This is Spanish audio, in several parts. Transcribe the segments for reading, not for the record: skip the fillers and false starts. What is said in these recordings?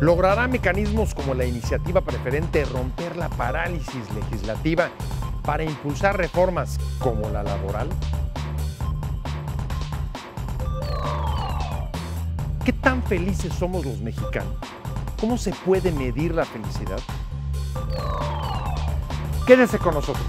¿Logrará mecanismos como la iniciativa preferente romper la parálisis legislativa para impulsar reformas como la laboral? ¿Qué tan felices somos los mexicanos? ¿Cómo se puede medir la felicidad? Quédese con nosotros.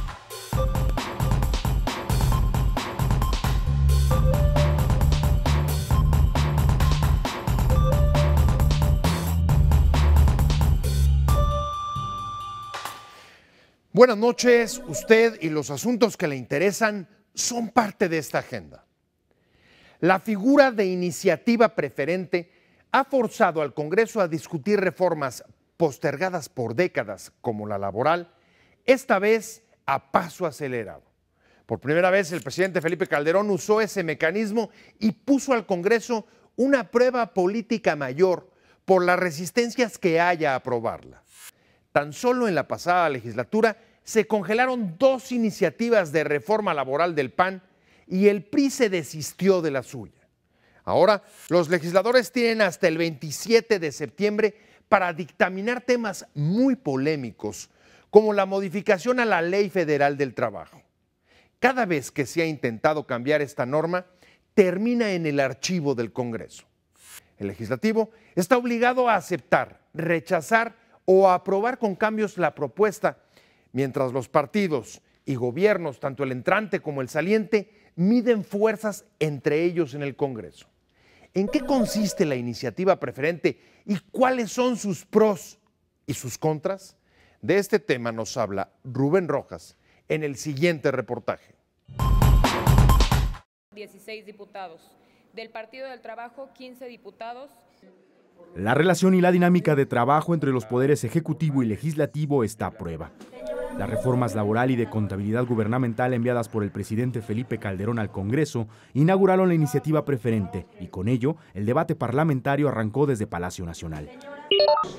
Buenas noches, usted y los asuntos que le interesan son parte de esta agenda. La figura de iniciativa preferente ha forzado al Congreso a discutir reformas postergadas por décadas, como la laboral, esta vez a paso acelerado. Por primera vez el presidente Felipe Calderón usó ese mecanismo y puso al Congreso una prueba política mayor por las resistencias que haya a aprobarla. Tan solo en la pasada legislatura se congelaron 2 iniciativas de reforma laboral del PAN y el PRI se desistió de la suya. Ahora, los legisladores tienen hasta el 27 de septiembre para dictaminar temas muy polémicos, como la modificación a la Ley Federal del Trabajo. Cada vez que se ha intentado cambiar esta norma, termina en el archivo del Congreso. El legislativo está obligado a aceptar, rechazar o a aprobar con cambios la propuesta, mientras los partidos y gobiernos, tanto el entrante como el saliente, miden fuerzas entre ellos en el Congreso. ¿En qué consiste la iniciativa preferente y cuáles son sus pros y sus contras? De este tema nos habla Rubén Rojas en el siguiente reportaje. 16 diputados. Del Partido del Trabajo, 15 diputados. La relación y la dinámica de trabajo entre los poderes ejecutivo y legislativo está a prueba. Las reformas laboral y de contabilidad gubernamental enviadas por el presidente Felipe Calderón al Congreso inauguraron la iniciativa preferente y con ello el debate parlamentario arrancó desde Palacio Nacional.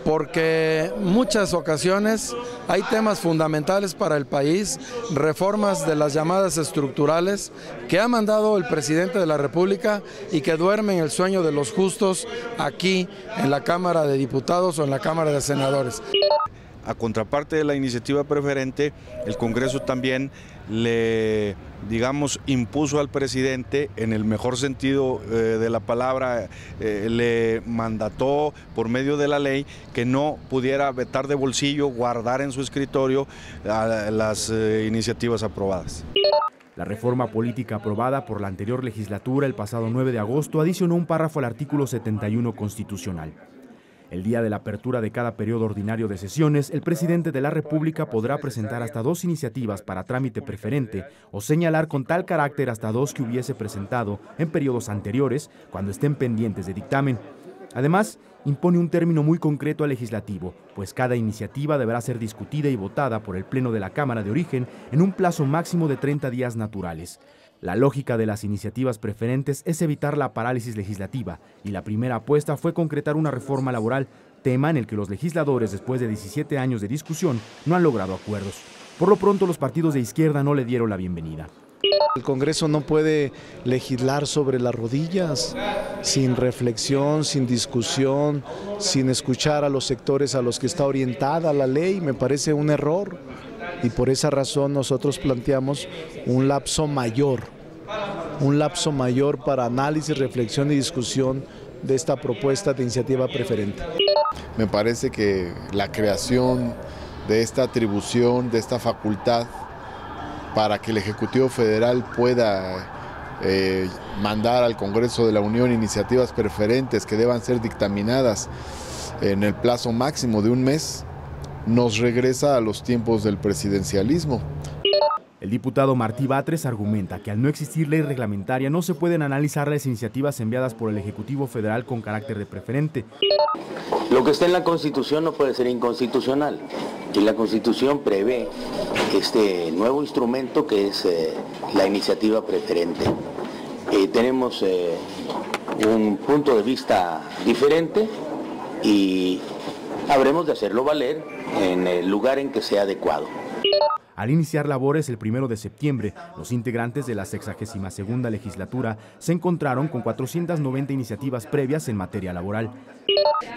Porque muchas ocasiones hay temas fundamentales para el país, reformas de las llamadas estructurales que ha mandado el presidente de la República y que duermen el sueño de los justos aquí en la Cámara de Diputados o en la Cámara de Senadores. A contraparte de la iniciativa preferente, el Congreso también le, impuso al presidente, en el mejor sentido de la palabra, le mandató por medio de la ley que no pudiera vetar de bolsillo, guardar en su escritorio las iniciativas aprobadas. La reforma política aprobada por la anterior legislatura el pasado 9 de agosto adicionó un párrafo al artículo 71 constitucional. El día de la apertura de cada periodo ordinario de sesiones, el presidente de la República podrá presentar hasta 2 iniciativas para trámite preferente o señalar con tal carácter hasta 2 que hubiese presentado en periodos anteriores cuando estén pendientes de dictamen. Además, impone un término muy concreto al legislativo, pues cada iniciativa deberá ser discutida y votada por el Pleno de la Cámara de Origen en un plazo máximo de 30 días naturales. La lógica de las iniciativas preferentes es evitar la parálisis legislativa y la primera apuesta fue concretar una reforma laboral, tema en el que los legisladores, después de 17 años de discusión, no han logrado acuerdos. Por lo pronto, los partidos de izquierda no le dieron la bienvenida. El Congreso no puede legislar sobre las rodillas, sin reflexión, sin discusión, sin escuchar a los sectores a los que está orientada la ley. Me parece un error y por esa razón nosotros planteamos un lapso mayor para análisis, reflexión y discusión de esta propuesta de iniciativa preferente. Me parece que la creación de esta atribución, de esta facultad, para que el Ejecutivo Federal pueda mandar al Congreso de la Unión iniciativas preferentes que deban ser dictaminadas en el plazo máximo de un mes, nos regresa a los tiempos del presidencialismo. El diputado Martí Batres argumenta que al no existir ley reglamentaria no se pueden analizar las iniciativas enviadas por el Ejecutivo Federal con carácter de preferente. Lo que está en la Constitución no puede ser inconstitucional y la Constitución prevé este nuevo instrumento que es la iniciativa preferente. Tenemos un punto de vista diferente y habremos de hacerlo valer en el lugar en que sea adecuado. Al iniciar labores el 1 de septiembre, los integrantes de la 62ª legislatura se encontraron con 490 iniciativas previas en materia laboral.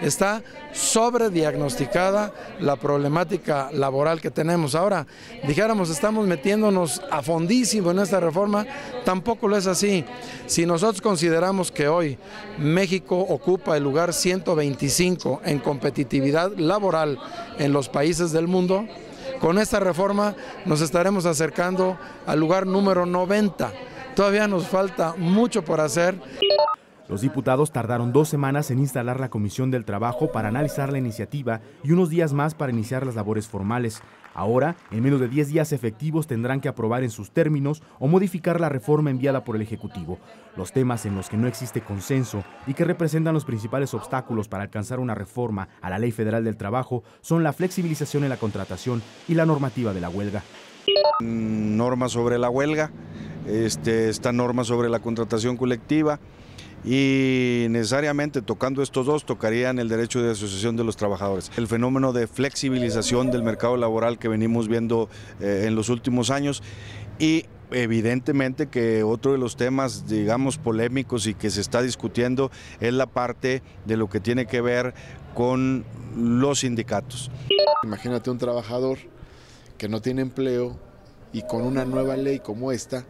Está sobrediagnosticada la problemática laboral que tenemos. Ahora, dijéramos, estamos metiéndonos a fondísimo en esta reforma, tampoco lo es así. Si nosotros consideramos que hoy México ocupa el lugar 125 en competitividad laboral en los países del mundo, con esta reforma nos estaremos acercando al lugar número 90. Todavía nos falta mucho por hacer. Los diputados tardaron 2 semanas en instalar la Comisión del Trabajo para analizar la iniciativa y unos días más para iniciar las labores formales. Ahora, en menos de 10 días efectivos, tendrán que aprobar en sus términos o modificar la reforma enviada por el Ejecutivo. Los temas en los que no existe consenso y que representan los principales obstáculos para alcanzar una reforma a la Ley Federal del Trabajo son la flexibilización en la contratación y la normativa de la huelga. Norma sobre la huelga, esta norma sobre la contratación colectiva, y necesariamente tocando estos dos tocarían el derecho de asociación de los trabajadores. El fenómeno de flexibilización del mercado laboral que venimos viendo en los últimos años, y evidentemente que otro de los temas, digamos, polémicos y que se está discutiendo es la parte de lo que tiene que ver con los sindicatos. Imagínate un trabajador que no tiene empleo y con una nueva ley como esta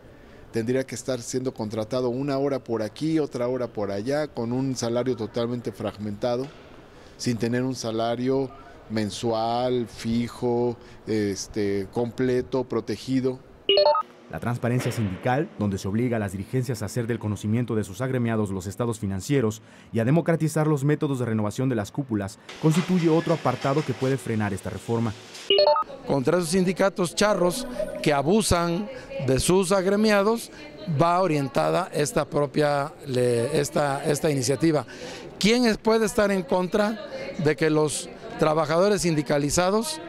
tendría que estar siendo contratado una hora por aquí, otra hora por allá, con un salario totalmente fragmentado, sin tener un salario mensual, fijo, completo, protegido. La transparencia sindical, donde se obliga a las dirigencias a hacer del conocimiento de sus agremiados los estados financieros y a democratizar los métodos de renovación de las cúpulas, constituye otro apartado que puede frenar esta reforma. Contra esos sindicatos charros que abusan de sus agremiados va orientada esta iniciativa. ¿Quién puede estar en contra de que los trabajadores sindicalizados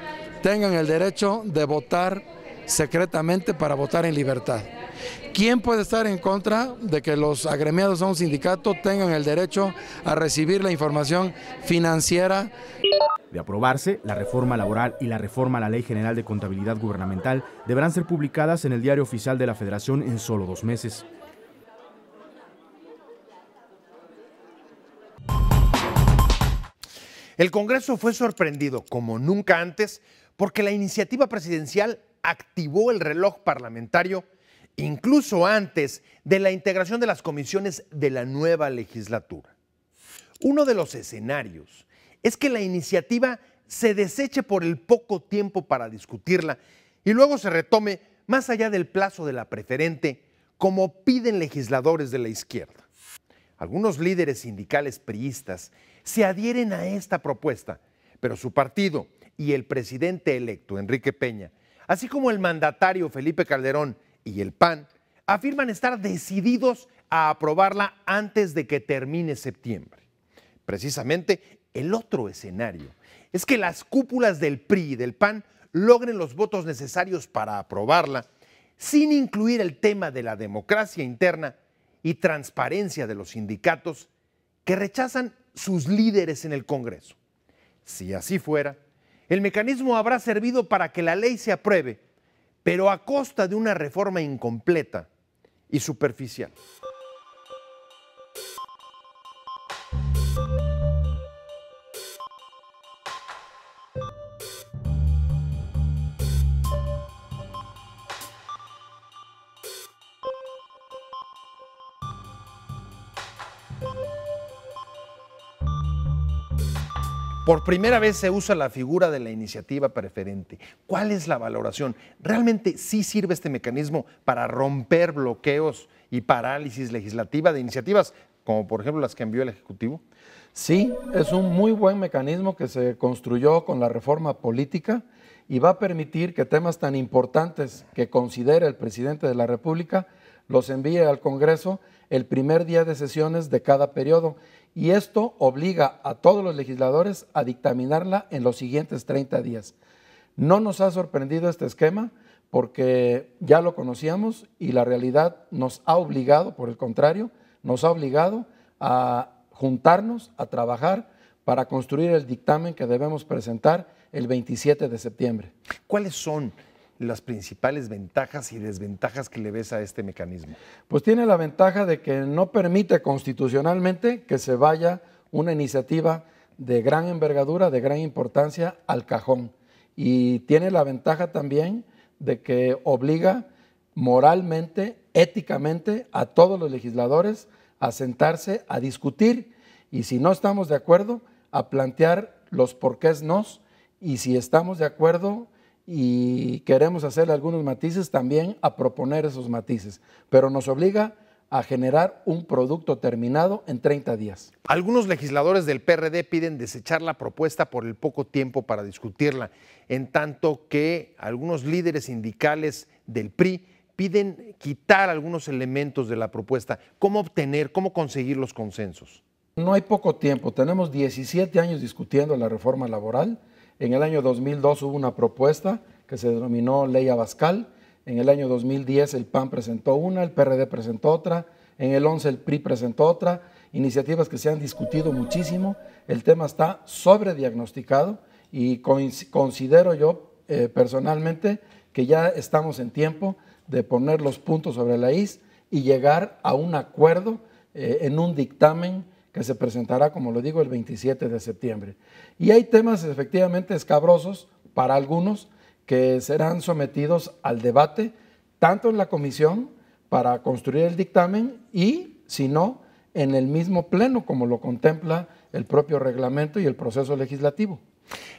tengan el derecho de votar secretamente para votar en libertad? ¿Quién puede estar en contra de que los agremiados a un sindicato tengan el derecho a recibir la información financiera? De aprobarse, la reforma laboral y la reforma a la Ley General de Contabilidad Gubernamental deberán ser publicadas en el Diario Oficial de la Federación en solo 2 meses. El Congreso fue sorprendido como nunca antes porque la iniciativa presidencial activó el reloj parlamentario incluso antes de la integración de las comisiones de la nueva legislatura. Uno de los escenarios es que la iniciativa se deseche por el poco tiempo para discutirla y luego se retome más allá del plazo de la preferente, como piden legisladores de la izquierda. Algunos líderes sindicales priistas se adhieren a esta propuesta, pero su partido y el presidente electo, Enrique Peña, así como el mandatario Felipe Calderón y el PAN, afirman estar decididos a aprobarla antes de que termine septiembre. Precisamente, el otro escenario es que las cúpulas del PRI y del PAN logren los votos necesarios para aprobarla, sin incluir el tema de la democracia interna y transparencia de los sindicatos que rechazan sus líderes en el Congreso. Si así fuera, el mecanismo habrá servido para que la ley se apruebe, pero a costa de una reforma incompleta y superficial. Por primera vez se usa la figura de la iniciativa preferente. ¿Cuál es la valoración? ¿Realmente sí sirve este mecanismo para romper bloqueos y parálisis legislativa de iniciativas, como por ejemplo las que envió el Ejecutivo? Sí, es un muy buen mecanismo que se construyó con la reforma política y va a permitir que temas tan importantes que considere el presidente de la República los envíe al Congreso el primer día de sesiones de cada periodo. Y esto obliga a todos los legisladores a dictaminarla en los siguientes 30 días. No nos ha sorprendido este esquema porque ya lo conocíamos y la realidad nos ha obligado, por el contrario, nos ha obligado a juntarnos, a trabajar para construir el dictamen que debemos presentar el 27 de septiembre. ¿Cuáles son las principales ventajas y desventajas que le ves a este mecanismo? Pues tiene la ventaja de que no permite constitucionalmente que se vaya una iniciativa de gran envergadura, de gran importancia al cajón. Y tiene la ventaja también de que obliga moralmente, éticamente a todos los legisladores a sentarse, a discutir y si no estamos de acuerdo, a plantear los porqués nos, y si estamos de acuerdo y queremos hacer algunos matices, también a proponer esos matices. Pero nos obliga a generar un producto terminado en 30 días. Algunos legisladores del PRD piden desechar la propuesta por el poco tiempo para discutirla, en tanto que algunos líderes sindicales del PRI piden quitar algunos elementos de la propuesta. ¿Cómo obtener, cómo conseguir los consensos? No hay poco tiempo, tenemos 17 años discutiendo la reforma laboral. En el año 2002 hubo una propuesta que se denominó Ley Abascal. En el año 2010 el PAN presentó una, el PRD presentó otra, en el 11 el PRI presentó otra, iniciativas que se han discutido muchísimo. El tema está sobrediagnosticado y considero yo personalmente que ya estamos en tiempo de poner los puntos sobre la is y llegar a un acuerdo en un dictamen que se presentará, como lo digo, el 27 de septiembre. Y hay temas efectivamente escabrosos para algunos que serán sometidos al debate, tanto en la comisión para construir el dictamen y, si no, en el mismo pleno, como lo contempla el propio reglamento y el proceso legislativo.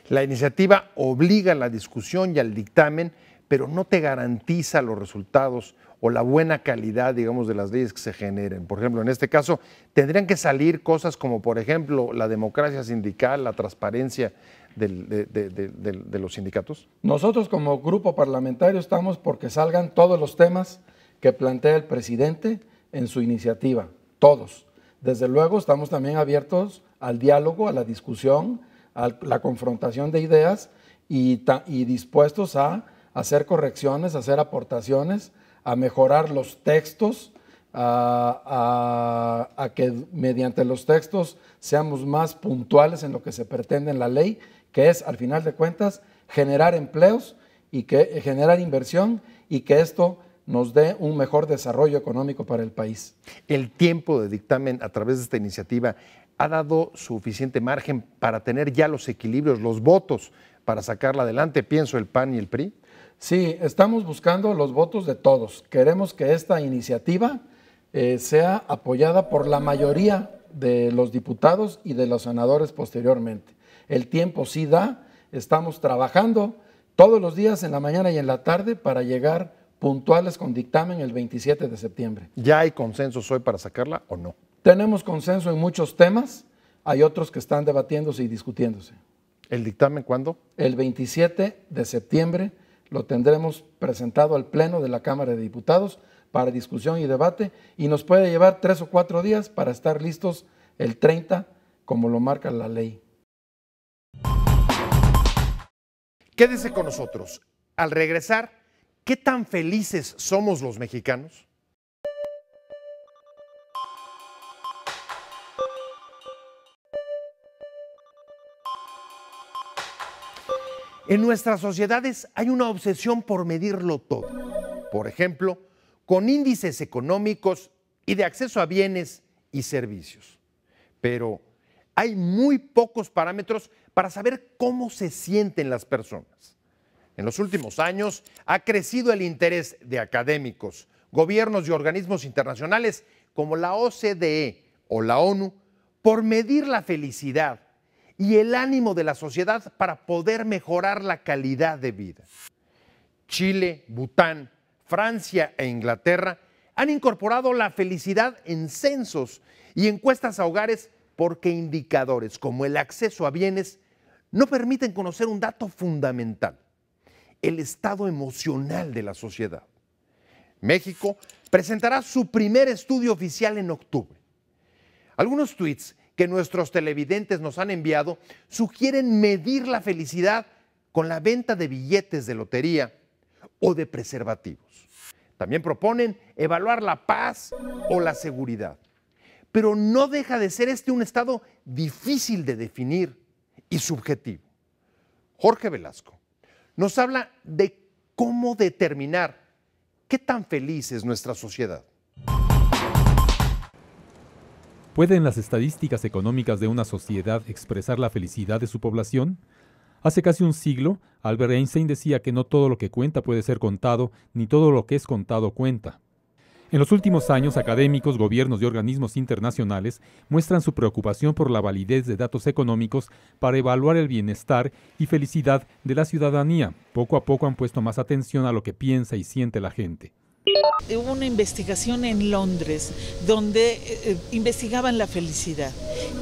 La iniciativa obliga a la discusión y al dictamen, pero no te garantiza los resultados o la buena calidad, digamos, de las leyes que se generen. Por ejemplo, en este caso, tendrían que salir cosas como, por ejemplo, la democracia sindical, la transparencia de los sindicatos. Nosotros como grupo parlamentario estamos porque salgan todos los temas que plantea el presidente en su iniciativa, todos. Desde luego estamos también abiertos al diálogo, a la discusión, a la confrontación de ideas y dispuestos a hacer correcciones, a hacer aportaciones, a mejorar los textos, a que mediante los textos seamos más puntuales en lo que se pretende en la ley, que es, al final de cuentas, generar empleos y generar inversión y que esto nos dé un mejor desarrollo económico para el país. El tiempo de dictamen a través de esta iniciativa ha dado suficiente margen para tener ya los equilibrios, los votos para sacarla adelante, pienso el PAN y el PRI. Sí, estamos buscando los votos de todos. Queremos que esta iniciativa sea apoyada por la mayoría de los diputados y de los senadores posteriormente. El tiempo sí da, estamos trabajando todos los días en la mañana y en la tarde para llegar puntuales con dictamen el 27 de septiembre. ¿Ya hay consensos hoy para sacarla o no? Tenemos consenso en muchos temas, hay otros que están debatiéndose y discutiéndose. ¿El dictamen cuándo? El 27 de septiembre lo tendremos presentado al Pleno de la Cámara de Diputados para discusión y debate y nos puede llevar 3 o 4 días para estar listos el 30, como lo marca la ley. Quédese con nosotros. Al regresar, ¿qué tan felices somos los mexicanos? En nuestras sociedades hay una obsesión por medirlo todo. Por ejemplo, con índices económicos y de acceso a bienes y servicios. Pero hay muy pocos parámetros para saber cómo se sienten las personas. En los últimos años ha crecido el interés de académicos, gobiernos y organismos internacionales como la OCDE o la ONU por medir la felicidad y el ánimo de la sociedad para poder mejorar la calidad de vida. Chile, Bután, Francia e Inglaterra han incorporado la felicidad en censos y encuestas a hogares porque indicadores como el acceso a bienes no permiten conocer un dato fundamental: el estado emocional de la sociedad. México presentará su primer estudio oficial en octubre. Algunos tweets que nuestros televidentes nos han enviado sugieren medir la felicidad con la venta de billetes de lotería o de preservativos. También proponen evaluar la paz o la seguridad. Pero no deja de ser este un estado difícil de definir y subjetivo. Jorge Velasco nos habla de cómo determinar qué tan feliz es nuestra sociedad. ¿Pueden las estadísticas económicas de una sociedad expresar la felicidad de su población? Hace casi un siglo, Albert Einstein decía que no todo lo que cuenta puede ser contado, ni todo lo que es contado cuenta. En los últimos años, académicos, gobiernos y organismos internacionales muestran su preocupación por la validez de datos económicos para evaluar el bienestar y felicidad de la ciudadanía. Poco a poco han puesto más atención a lo que piensa y siente la gente. Hubo una investigación en Londres donde investigaban la felicidad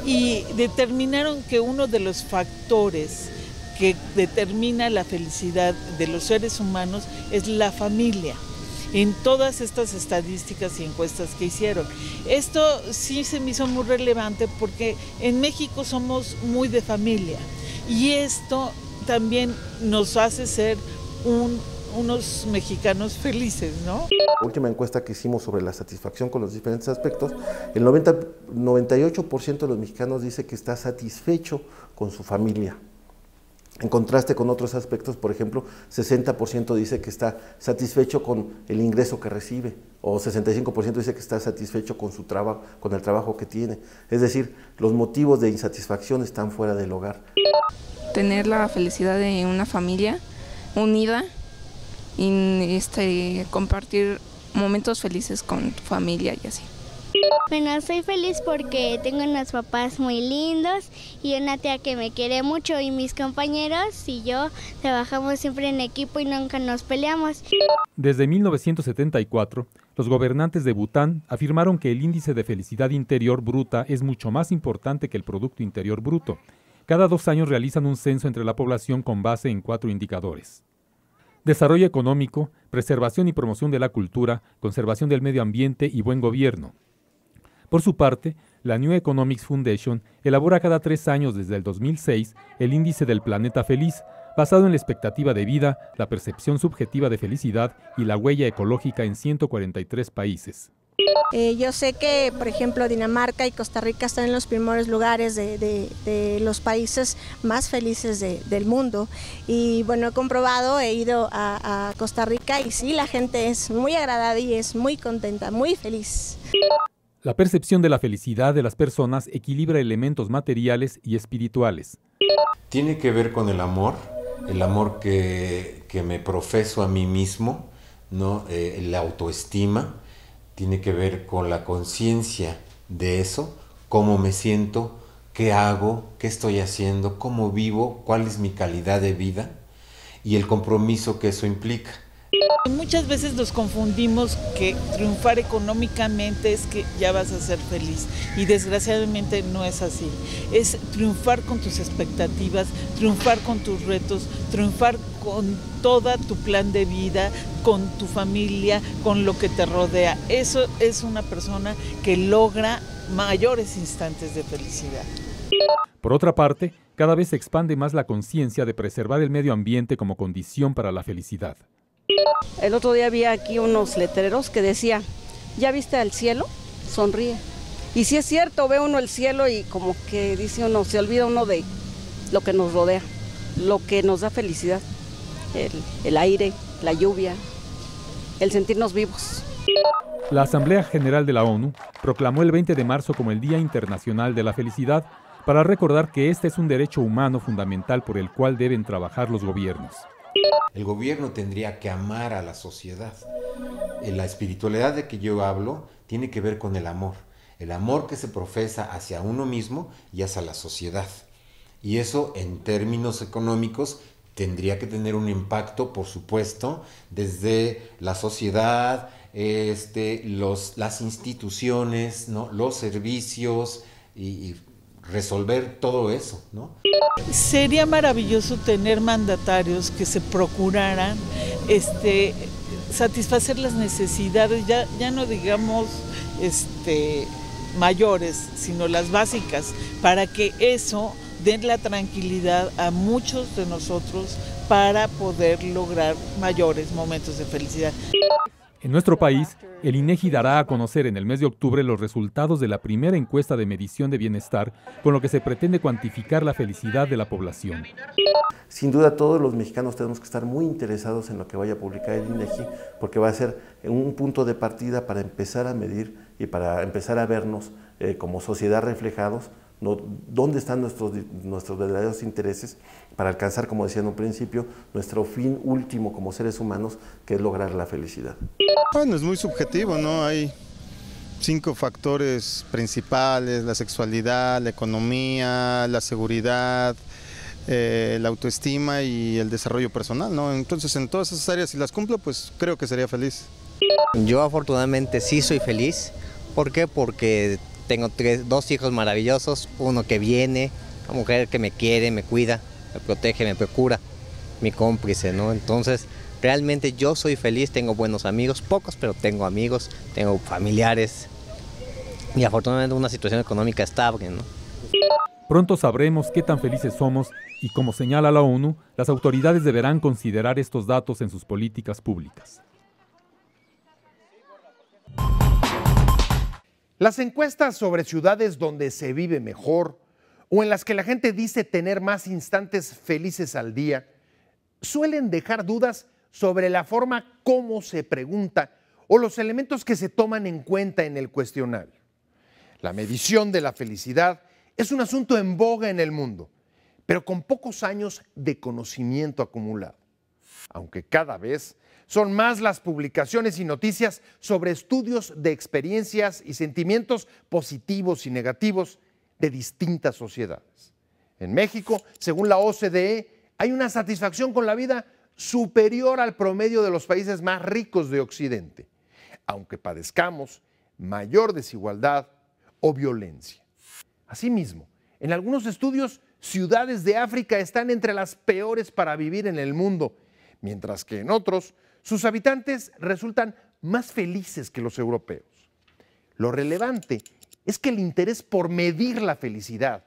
y determinaron que uno de los factores que determina la felicidad de los seres humanos es la familia. En todas estas estadísticas y encuestas que hicieron. Esto sí se me hizo muy relevante porque en México somos muy de familia y esto también nos hace ser unos mexicanos felices, ¿no? La última encuesta que hicimos sobre la satisfacción con los diferentes aspectos, el 98% de los mexicanos dice que está satisfecho con su familia. En contraste con otros aspectos, por ejemplo, 60% dice que está satisfecho con el ingreso que recibe, o 65% dice que está satisfecho con su trabajo, con el trabajo que tiene. Es decir, los motivos de insatisfacción están fuera del hogar. Tener la felicidad de una familia unida y compartir momentos felices con tu familia y así. Bueno, soy feliz porque tengo unos papás muy lindos y una tía que me quiere mucho y mis compañeros y yo trabajamos siempre en equipo y nunca nos peleamos. Desde 1974, los gobernantes de Bután afirmaron que el índice de felicidad interior bruta es mucho más importante que el Producto Interior Bruto. Cada 2 años realizan un censo entre la población con base en 4 indicadores. Desarrollo económico, preservación y promoción de la cultura, conservación del medio ambiente y buen gobierno. Por su parte, la New Economics Foundation elabora cada 3 años desde el 2006 el índice del planeta feliz, basado en la expectativa de vida, la percepción subjetiva de felicidad y la huella ecológica en 143 países. Yo sé que, por ejemplo, Dinamarca y Costa Rica están en los primeros lugares de los países más felices del mundo. Y bueno, he comprobado, he ido a Costa Rica y sí, la gente es muy agradable y es muy contenta, muy feliz. La percepción de la felicidad de las personas equilibra elementos materiales y espirituales. Tiene que ver con el amor que me profeso a mí mismo, ¿no? La autoestima, tiene que ver con la conciencia de eso, cómo me siento, qué hago, qué estoy haciendo, cómo vivo, cuál es mi calidad de vida y el compromiso que eso implica. Muchas veces nos confundimos que triunfar económicamente es que ya vas a ser feliz y desgraciadamente no es así. Es triunfar con tus expectativas, triunfar con tus retos, triunfar con todo tu plan de vida, con tu familia, con lo que te rodea. Eso es una persona que logra mayores instantes de felicidad. Por otra parte, cada vez se expande más la conciencia de preservar el medio ambiente como condición para la felicidad. El otro día vi aquí unos letreros que decía, ¿ya viste al cielo? Sonríe. Y sí es cierto, ve uno el cielo y como que dice uno, se olvida uno de lo que nos rodea, lo que nos da felicidad, el aire, la lluvia, el sentirnos vivos. La Asamblea General de la ONU proclamó el 20 de marzo como el Día Internacional de la Felicidad para recordar que este es un derecho humano fundamental por el cual deben trabajar los gobiernos. El gobierno tendría que amar a la sociedad. La espiritualidad de que yo hablo tiene que ver con el amor que se profesa hacia uno mismo y hacia la sociedad. Y eso en términos económicos tendría que tener un impacto, por supuesto, desde la sociedad, las instituciones, ¿no? Los servicios y resolver todo eso, ¿no? Sería maravilloso tener mandatarios que se procuraran satisfacer las necesidades, ya no digamos mayores, sino las básicas, para que eso dé la tranquilidad a muchos de nosotros para poder lograr mayores momentos de felicidad. En nuestro país, el INEGI dará a conocer en el mes de octubre los resultados de la primera encuesta de medición de bienestar, con lo que se pretende cuantificar la felicidad de la población. Sin duda todos los mexicanos tenemos que estar muy interesados en lo que vaya a publicar el INEGI, porque va a ser un punto de partida para empezar a medir y para empezar a vernos como sociedad reflejados, dónde están nuestros verdaderos intereses para alcanzar, como decía en un principio, nuestro fin último como seres humanos, que es lograr la felicidad. Bueno, es muy subjetivo, ¿no? Hay 5 factores principales: la sexualidad, la economía, la seguridad, la autoestima y el desarrollo personal, ¿no? Entonces, en todas esas áreas, si las cumplo, pues creo que sería feliz. Yo afortunadamente sí soy feliz. ¿Por qué? Porque tengo 2 hijos maravillosos, uno que viene, una mujer que me quiere, me cuida, me protege, me procura, mi cómplice, ¿no? Entonces, realmente yo soy feliz, tengo buenos amigos, pocos, pero tengo amigos, tengo familiares y afortunadamente una situación económica estable, ¿no? Pronto sabremos qué tan felices somos y, como señala la ONU, las autoridades deberán considerar estos datos en sus políticas públicas. Las encuestas sobre ciudades donde se vive mejor o en las que la gente dice tener más instantes felices al día suelen dejar dudas sobre la forma como se pregunta o los elementos que se toman en cuenta en el cuestionario. La medición de la felicidad es un asunto en boga en el mundo, pero con pocos años de conocimiento acumulado. Aunque cada vez son más las publicaciones y noticias sobre estudios de experiencias y sentimientos positivos y negativos de distintas sociedades. En México, según la OCDE, hay una satisfacción con la vida superior al promedio de los países más ricos de Occidente, aunque padezcamos mayor desigualdad o violencia. Asimismo, en algunos estudios, ciudades de África están entre las peores para vivir en el mundo, mientras que en otros, sus habitantes resultan más felices que los europeos. Lo relevante es que el interés por medir la felicidad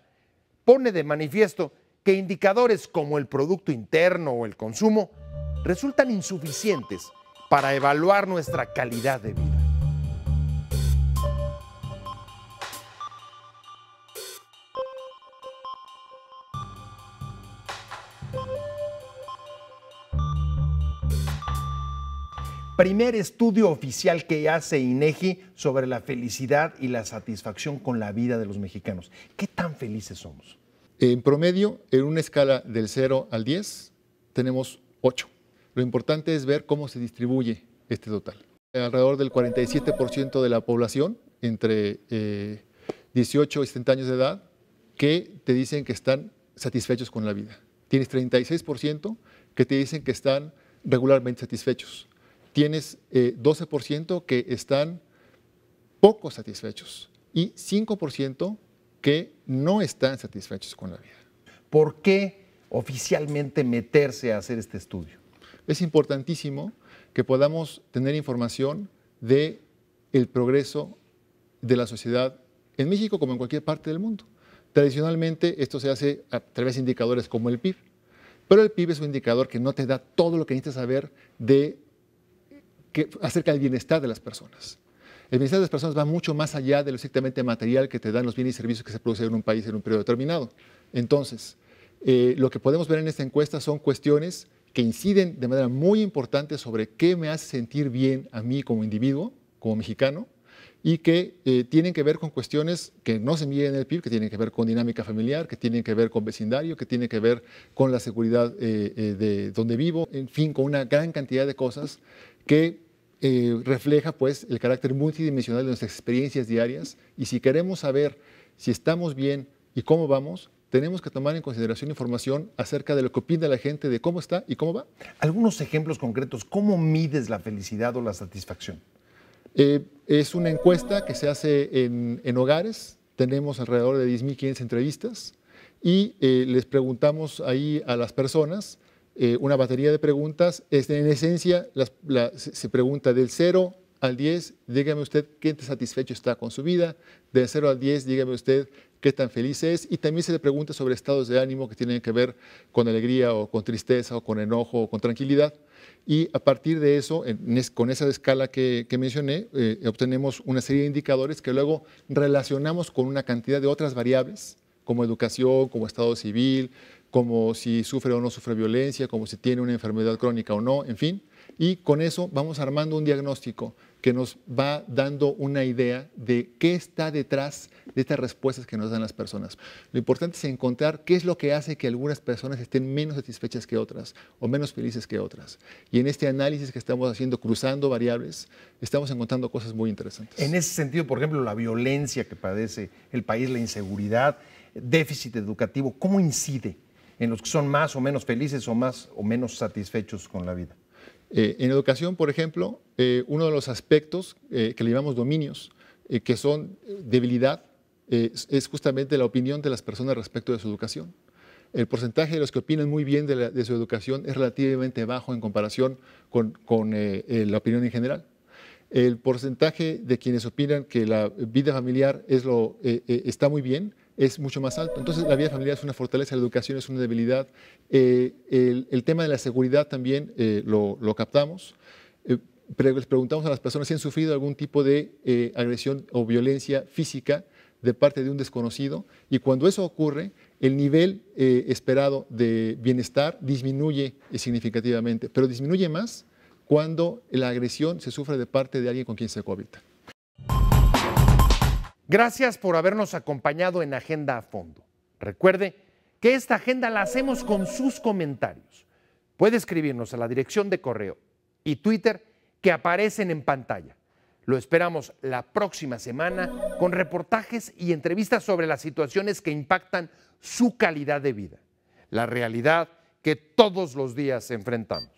pone de manifiesto que indicadores como el Producto Interno o el consumo resultan insuficientes para evaluar nuestra calidad de vida. Primer estudio oficial que hace INEGI sobre la felicidad y la satisfacción con la vida de los mexicanos. ¿Qué tan felices somos? En promedio, en una escala del 0 al 10, tenemos 8. Lo importante es ver cómo se distribuye este total. Alrededor del 47% de la población, entre 18 y 70 años de edad, que te dicen que están satisfechos con la vida. Tienes 36% que te dicen que están regularmente satisfechos. Tienes 12% que están poco satisfechos y 5% que no están satisfechos con la vida. ¿Por qué oficialmente meterse a hacer este estudio? Es importantísimo que podamos tener información del progreso de la sociedad en México como en cualquier parte del mundo. Tradicionalmente esto se hace a través de indicadores como el PIB, pero el PIB es un indicador que no te da todo lo que necesitas saber acerca del bienestar de las personas. El bienestar de las personas va mucho más allá de lo estrictamente material que te dan los bienes y servicios que se producen en un país en un periodo determinado. Entonces, lo que podemos ver en esta encuesta son cuestiones que inciden de manera muy importante sobre qué me hace sentir bien a mí como individuo, como mexicano, y que tienen que ver con cuestiones que no se miden en el PIB, que tienen que ver con dinámica familiar, que tienen que ver con vecindario, que tienen que ver con la seguridad de donde vivo, en fin, con una gran cantidad de cosas que refleja pues el carácter multidimensional de nuestras experiencias diarias, y si queremos saber si estamos bien y cómo vamos, tenemos que tomar en consideración información acerca de lo que opina la gente de cómo está y cómo va. Algunos ejemplos concretos, ¿cómo mides la felicidad o la satisfacción? Es una encuesta que se hace en hogares, tenemos alrededor de 10.500 entrevistas y les preguntamos ahí a las personas una batería de preguntas. En esencia, se pregunta del 0 al 10, dígame usted qué tan satisfecho está con su vida. Del 0 al 10, dígame usted qué tan feliz es. Y también se le pregunta sobre estados de ánimo que tienen que ver con alegría o con tristeza o con enojo o con tranquilidad. Y a partir de eso, con esa escala que mencioné, obtenemos una serie de indicadores que luego relacionamos con una cantidad de otras variables, como educación, como estado civil, como si sufre o no sufre violencia, como si tiene una enfermedad crónica o no, en fin. Y con eso vamos armando un diagnóstico que nos va dando una idea de qué está detrás de estas respuestas que nos dan las personas. Lo importante es encontrar qué es lo que hace que algunas personas estén menos satisfechas que otras o menos felices que otras. Y en este análisis que estamos haciendo, cruzando variables, estamos encontrando cosas muy interesantes. En ese sentido, por ejemplo, la violencia que padece el país, la inseguridad, déficit educativo, ¿cómo incide en los que son más o menos felices o más o menos satisfechos con la vida? En educación, por ejemplo, uno de los aspectos que le llamamos dominios, que son debilidad, es justamente la opinión de las personas respecto de su educación. El porcentaje de los que opinan muy bien de su educación es relativamente bajo en comparación con la opinión en general. El porcentaje de quienes opinan que la vida familiar está muy bien es mucho más alto. Entonces, la vida familiar es una fortaleza, la educación es una debilidad. El tema de la seguridad también lo captamos. Les preguntamos a las personas si han sufrido algún tipo de agresión o violencia física de parte de un desconocido, y cuando eso ocurre, el nivel esperado de bienestar disminuye significativamente, pero disminuye más cuando la agresión se sufre de parte de alguien con quien se cohabita. Gracias por habernos acompañado en Agenda a Fondo. Recuerde que esta agenda la hacemos con sus comentarios. Puede escribirnos a la dirección de correo y Twitter que aparecen en pantalla. Lo esperamos la próxima semana con reportajes y entrevistas sobre las situaciones que impactan su calidad de vida, la realidad que todos los días enfrentamos.